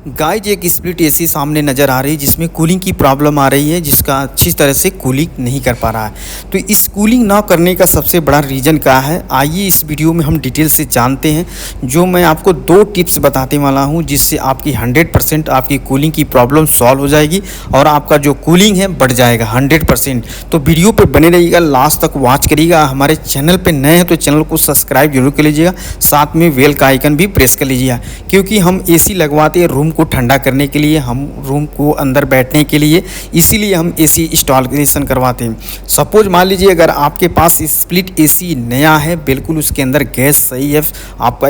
Guys एक split AC सामने नज़र आ रही है जिसमें कूलिंग की प्रॉब्लम आ रही है, जिसका अच्छी तरह से कूलिंग नहीं कर पा रहा है। तो इस कूलिंग ना करने का सबसे बड़ा रीज़न क्या है, आइए इस वीडियो में हम डिटेल से जानते हैं। जो मैं आपको 2 टिप्स बताने वाला हूं जिससे आपकी 100% आपकी कूलिंग की प्रॉब्लम सॉल्व हो जाएगी और आपका जो कूलिंग है बढ़ जाएगा 100%। तो वीडियो पर बने रहिएगा, लास्ट तक वॉच करिएगा। हमारे चैनल पर नए हैं तो चैनल को सब्सक्राइब जरूर कर लीजिएगा, साथ में बेल का आइकन भी प्रेस कर लीजिएगा, क्योंकि हम एसी लगवाते हैं रूम को ठंडा करने के लिए, हम रूम को अंदर बैठने के लिए, इसीलिए हम एसी इंस्टॉलेशन करवाते हैं। सपोज मान लीजिए अगर आपके पास स्प्लिट एसी नया है, बिल्कुल उसके अंदर गैस सही है, आपका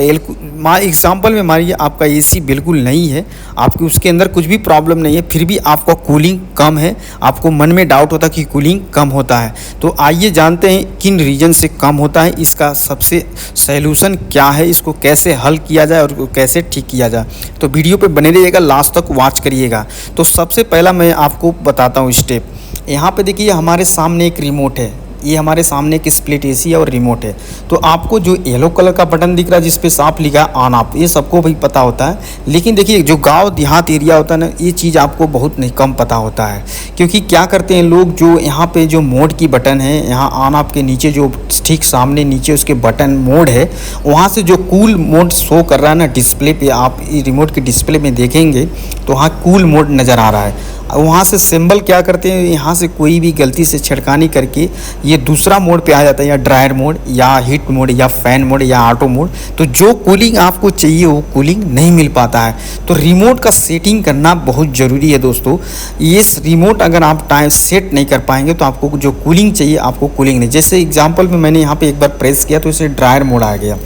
एग्जांपल में मानिए आपका एसी बिल्कुल नहीं है, आपके उसके अंदर कुछ भी प्रॉब्लम नहीं है, फिर भी आपका कूलिंग कम है, आपको मन में डाउट होता है कि कूलिंग कम होता है। तो आइए जानते हैं किन रीजन से कम होता है, इसका सबसे सॉल्यूशन क्या है, इसको कैसे हल किया जाए और कैसे ठीक किया जाए। तो वीडियो पे बने रहिएगा, लास्ट तक वॉच करिएगा। तो सबसे पहला मैं आपको बताता हूँ स्टेप। यहाँ पे देखिए हमारे सामने एक रिमोट है, ये हमारे सामने एक स्प्लिट एसी है और रिमोट है। तो आपको जो येलो कलर का बटन दिख रहा है जिस पे साफ लिखा है ऑन ऑफ, ये सबको भी पता होता है। लेकिन देखिए जो गांव देहात एरिया होता है ना, ये चीज़ आपको बहुत नहीं कम पता होता है, क्योंकि क्या करते हैं लोग, जो यहाँ पे जो मोड की बटन है, यहाँ ऑन ऑफ के नीचे जो ठीक सामने नीचे उसके बटन मोड है, वहाँ से जो कूल मोड शो कर रहा है ना डिस्प्ले पे, आप रिमोट के डिस्प्ले में देखेंगे तो वहाँ कूल मोड नज़र आ रहा है। वहाँ से सिंबल क्या करते हैं, यहाँ से कोई भी गलती से छिड़कानी करके ये दूसरा मोड पे आ जाता है, या ड्रायर मोड या हीट मोड या फैन मोड या ऑटो मोड। तो जो कूलिंग आपको चाहिए वो कूलिंग नहीं मिल पाता है। तो रिमोट का सेटिंग करना बहुत ज़रूरी है दोस्तों। ये रिमोट अगर आप टाइम सेट नहीं कर पाएंगे तो आपको जो कूलिंग चाहिए आपको कूलिंग नहीं। जैसे एग्जाम्पल में मैंने यहाँ पर एक बार प्रेस किया तो इसे ड्रायर मोड आ गया।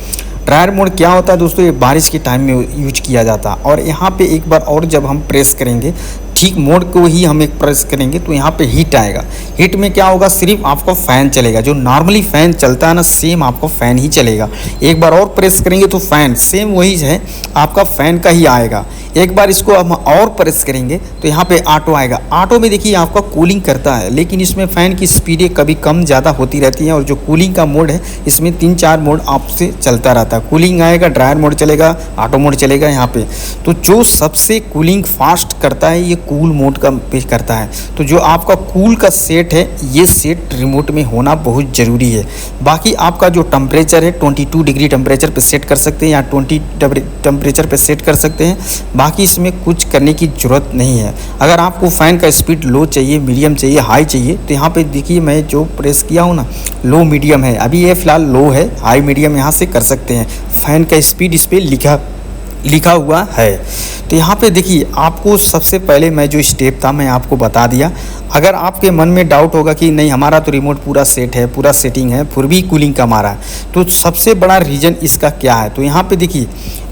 ड्रायर मोड क्या होता है दोस्तों, ये बारिश के टाइम में यूज किया जाता है। और यहाँ पे एक बार और जब हम प्रेस करेंगे, ठीक मोड को ही हम एक प्रेस करेंगे तो यहाँ पे हीट आएगा। हीट में क्या होगा, सिर्फ आपको फ़ैन चलेगा, जो नॉर्मली फ़ैन चलता है ना, सेम आपको फ़ैन ही चलेगा। एक बार और प्रेस करेंगे तो फ़ैन सेम वही है, आपका फ़ैन का ही आएगा। एक बार इसको हम और प्रेस करेंगे तो यहाँ पे ऑटो आएगा। ऑटो में देखिए आपका कूलिंग करता है, लेकिन इसमें फ़ैन की स्पीडें कभी कम ज़्यादा होती रहती हैं। और जो कूलिंग का मोड है इसमें 3-4 मोड आपसे चलता रहता है। कूलिंग आएगा, ड्रायर मोड चलेगा, ऑटो मोड चलेगा यहाँ पे। तो जो सबसे कूलिंग फास्ट करता है ये कूल मोड का पे करता है। तो जो आपका कूल का सेट है, ये सेट रिमोट में होना बहुत ज़रूरी है। बाकी आपका जो टेम्परेचर है 22 डिग्री टेम्परेचर पे सेट कर सकते हैं या 20 टेम्परेचर पे सेट कर सकते हैं। बाकी इसमें कुछ करने की ज़रूरत नहीं है। अगर आपको फ़ैन का स्पीड लो चाहिए, मीडियम चाहिए, हाई चाहिए, तो यहाँ पे देखिए मैं जो प्रेस किया हूँ ना, लो मीडियम है, अभी ये फ़िलहाल लो है, हाई मीडियम यहाँ से कर सकते हैं। फ़ैन का स्पीड इस पर लिखा हुआ है। तो यहाँ पे देखिए आपको सबसे पहले मैं जो स्टेप था मैं आपको बता दिया। अगर आपके मन में डाउट होगा कि नहीं हमारा तो रिमोट पूरा सेट है, पूरा सेटिंग है, फिर भी कूलिंग कम आ रहा है, तो सबसे बड़ा रीज़न इसका क्या है। तो यहाँ पे देखिए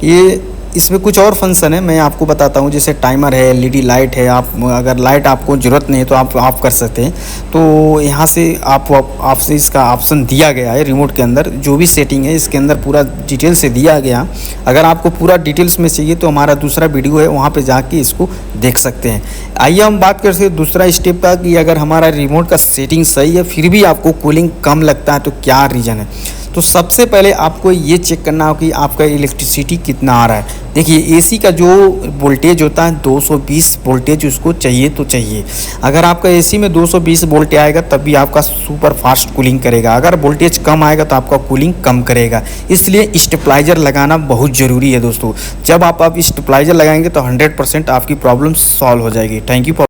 ये इसमें कुछ और फंक्शन है, मैं आपको बताता हूँ। जैसे टाइमर है, एलईडी लाइट है, आप अगर लाइट आपको ज़रूरत नहीं है तो आप ऑफ कर सकते हैं। तो यहाँ से आपसे इसका ऑप्शन दिया गया है रिमोट के अंदर, जो भी सेटिंग है इसके अंदर पूरा डिटेल से दिया गया। अगर आपको पूरा डिटेल्स में चाहिए तो हमारा दूसरा वीडियो है, वहाँ पे जाके इसको देख सकते हैं। आइए हम बात कर सकते हैं दूसरा स्टेप का, कि अगर हमारा रिमोट का सेटिंग सही है फिर भी आपको कूलिंग कम लगता है तो क्या रीज़न है। तो सबसे पहले आपको ये चेक करना हो कि आपका इलेक्ट्रिसिटी कितना आ रहा है। देखिए एसी का जो वोल्टेज होता है 220 वोल्टेज उसको चाहिए तो चाहिए। अगर आपका एसी में 220 वोल्ट आएगा तब भी आपका सुपर फास्ट कूलिंग करेगा। अगर वोल्टेज कम आएगा तो आपका कूलिंग कम करेगा। इसलिए स्टेबलाइजर लगाना बहुत ज़रूरी है दोस्तों। जब आप स्टेबलाइजर लगाएंगे तो 100% आपकी प्रॉब्लम सॉल्व हो जाएगी। Thank you.